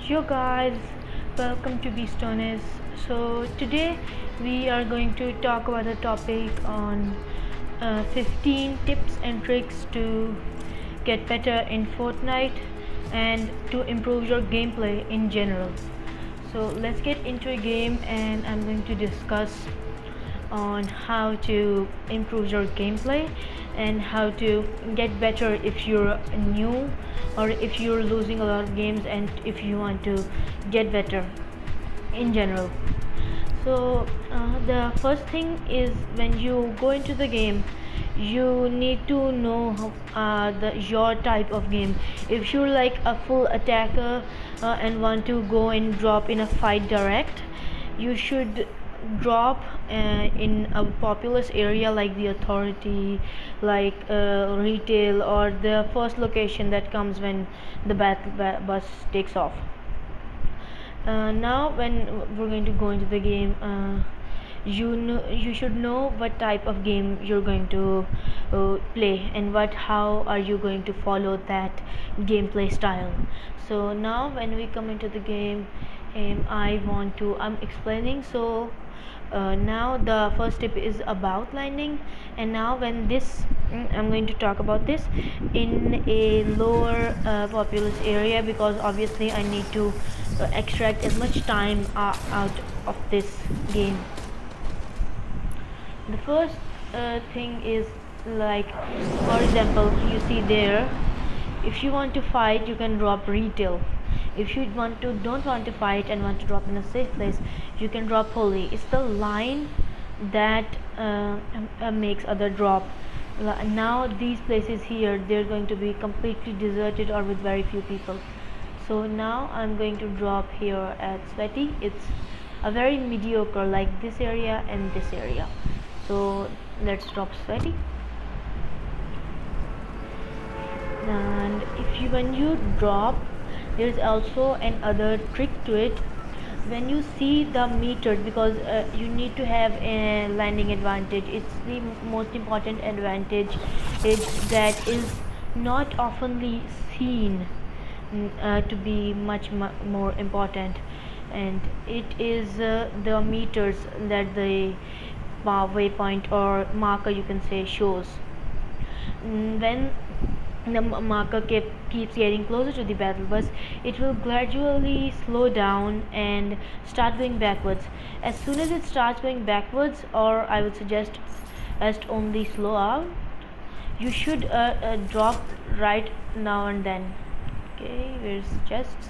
Yo guys, welcome to Beastones. So today we are going to talk about a topic on 15 tips and tricks to get better in Fortnite and to improve your gameplay in general. So let's get into a game and I'm going to discuss on how to improve your gameplay and how to get better if you're new or if you're losing a lot of games and if you want to get better in general. So the first thing is when you go into the game you need to know your type of game. If you're like a full attacker and want to go and drop in a fight direct, you should drop in a populous area like the authority, like retail, or the first location that comes when the bus takes off. Now when we're going to go into the game, you should know what type of game you're going to play and how are you going to follow that gameplay style. So now when we come into the game, I'm explaining. So now the first tip is about landing, and now when this I'm going to talk about this in a lower populous area, because obviously I need to extract as much time out of this game. The first thing is, like, for example, you see there, if you want to fight you can drop retail. If you don't want to fight and want to drop in a safe place, you can drop holy. It's the line that makes other drop. Now these places here, they're going to be completely deserted or with very few people. So now I'm going to drop here at sweaty. It's a very mediocre, like this area and this area. So let's drop sweaty. And when you drop, there's also another trick to it. When you see the meters, because you need to have a landing advantage, it's the most important advantage that is not oftenly seen to be much more important, and it is the meters that the waypoint or marker, you can say, shows. When the marker keeps getting closer to the battle bus, it will gradually slow down and start going backwards. As soon as it starts going backwards, or I would suggest just only slow out, you should drop right now and then. Okay, where's chests?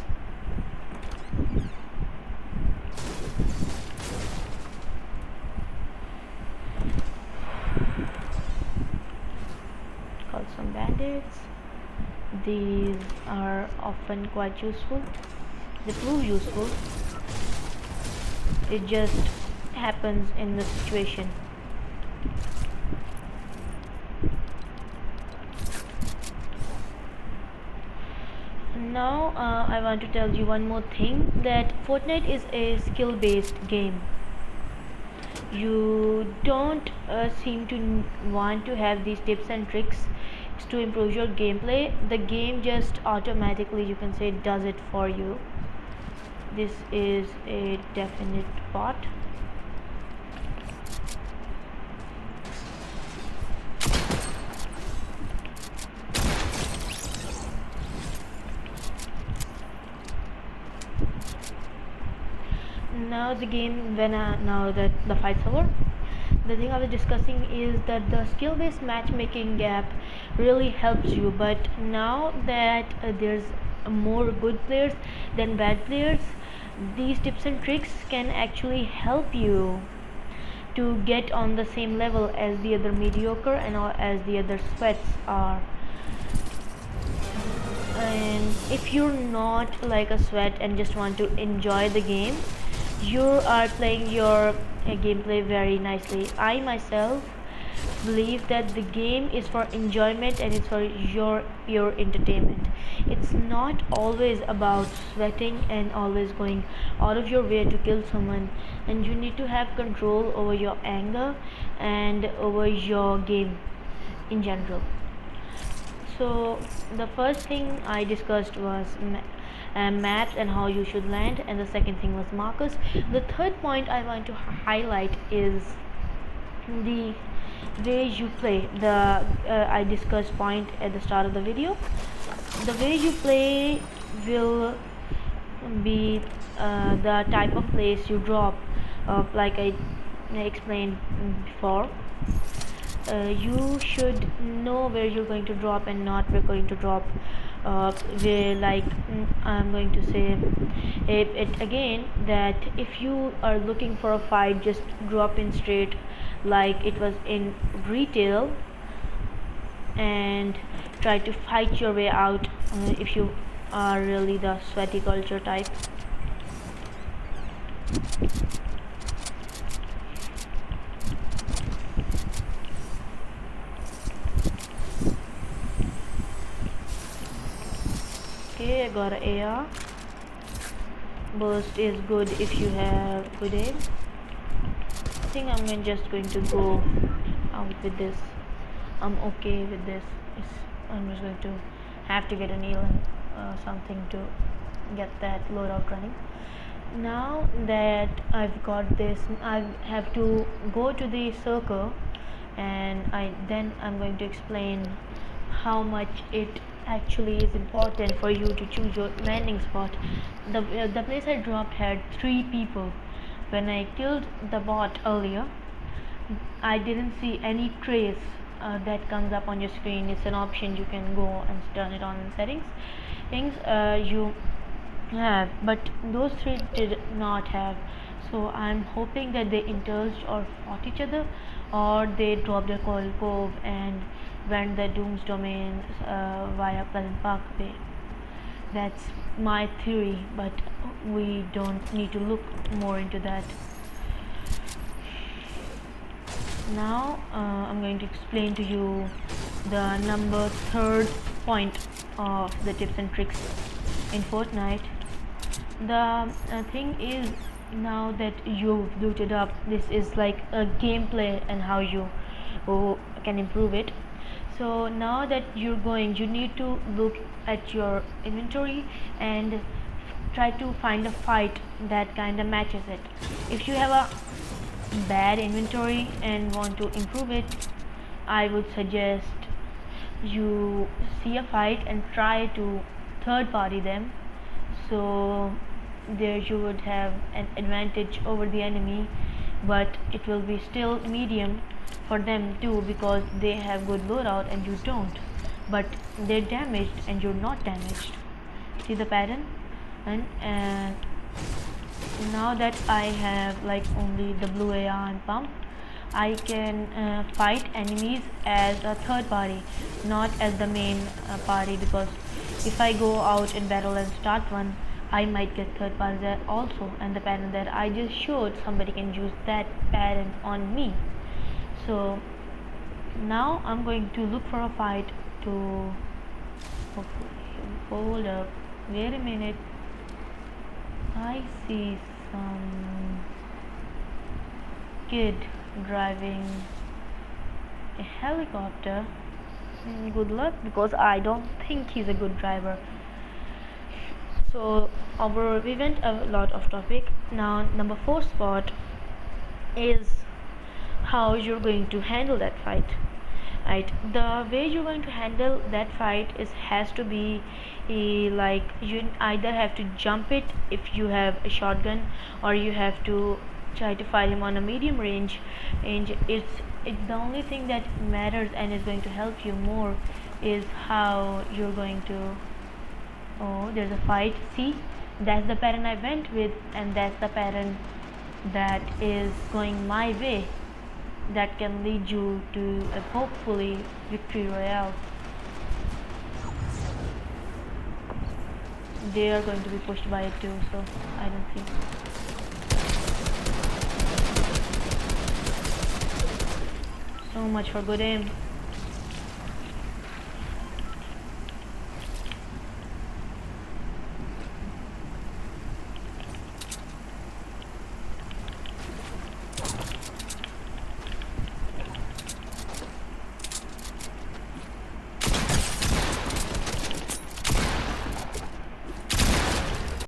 Got some bandits. These are often quite useful. They prove useful. It just happens in the situation. Now I want to tell you one more thing, that Fortnite is a skill-based game. You don't seem to want to have these tips and tricks to improve your gameplay. The game just automatically, you can say, does it for you. This is a definite bot. Now the game, now that the fight's over, the thing I was discussing is that the skill-based matchmaking gap really helps you. But now that there's more good players than bad players, these tips and tricks can actually help you to get on the same level as the other mediocre and as the other sweats are. And if you're not like a sweat and just want to enjoy the game, you are playing your gameplay very nicely. I myself believe that the game is for enjoyment and it's for your pure entertainment. It's not always about sweating and always going out of your way to kill someone, and you need to have control over your anger and over your game in general. So the first thing I discussed was maps and how you should land, and the second thing was markers. The third point I want to highlight is the way you play. I discussed point at the start of the video. The way you play will be the type of place you drop, like I explained before. You should know where you're going to drop and not where you're going to drop. Where, like, I'm going to say it again, that if you are looking for a fight, just drop in straight like it was in retail and try to fight your way out if you are really the sweaty culture type. Okay, I got an AR. Burst is good if you have good aim. I think I'm just going to go out with this. I'm okay with this. I'm just going to have to get a nail and something to get that loadout running. Now that I've got this, I have to go to the circle, and I'm going to explain how much it actually is important for you to choose your landing spot. The place I dropped had 3 people. When I killed the bot earlier, I didn't see any trace that comes up on your screen. It's an option, you can go and turn it on in settings. Things you have, but those 3 did not have. So I'm hoping that they indulged or fought each other, or they dropped their coil cove and went the Doom's domain via Pleasant Parkway. That's my theory, but we don't need to look more into that. Now I'm going to explain to you the number 3rd point of the tips and tricks in Fortnite. The thing is, now that you've looted up, this is like a gameplay and how you can improve it. So now that you need to look at your inventory and try to find a fight that kind of matches it. If you have a bad inventory and want to improve it, I would suggest you see a fight and try to third party them, so there you would have an advantage over the enemy, but it will be still medium for them too, because they have good loadout and you don't, but they're damaged and you're not damaged. See the pattern? And now that I have like only the blue AR and pump, I can fight enemies as a third party, not as the main party, because if I go out in battle and start one, I might get third party there also. And the pattern that I just showed, somebody can use that pattern on me. So now I'm going to look for a fight to hold up. Wait a minute, I see some kid driving a helicopter. Good luck, because I don't think he's a good driver. So we went a lot off topic. Now number 4 spot is how you're going to handle that fight. Right, the way you're going to handle that fight has to be like, you either have to jump it if you have a shotgun, or you have to try to fight him on a medium range. And it's the only thing that matters and is going to help you more is how you're going to. Oh, there's a fight. See, that's the pattern I went with, and that's the pattern that is going my way, that can lead you to a hopefully victory royale. They are going to be pushed by it too, so I don't think. So much for good aim.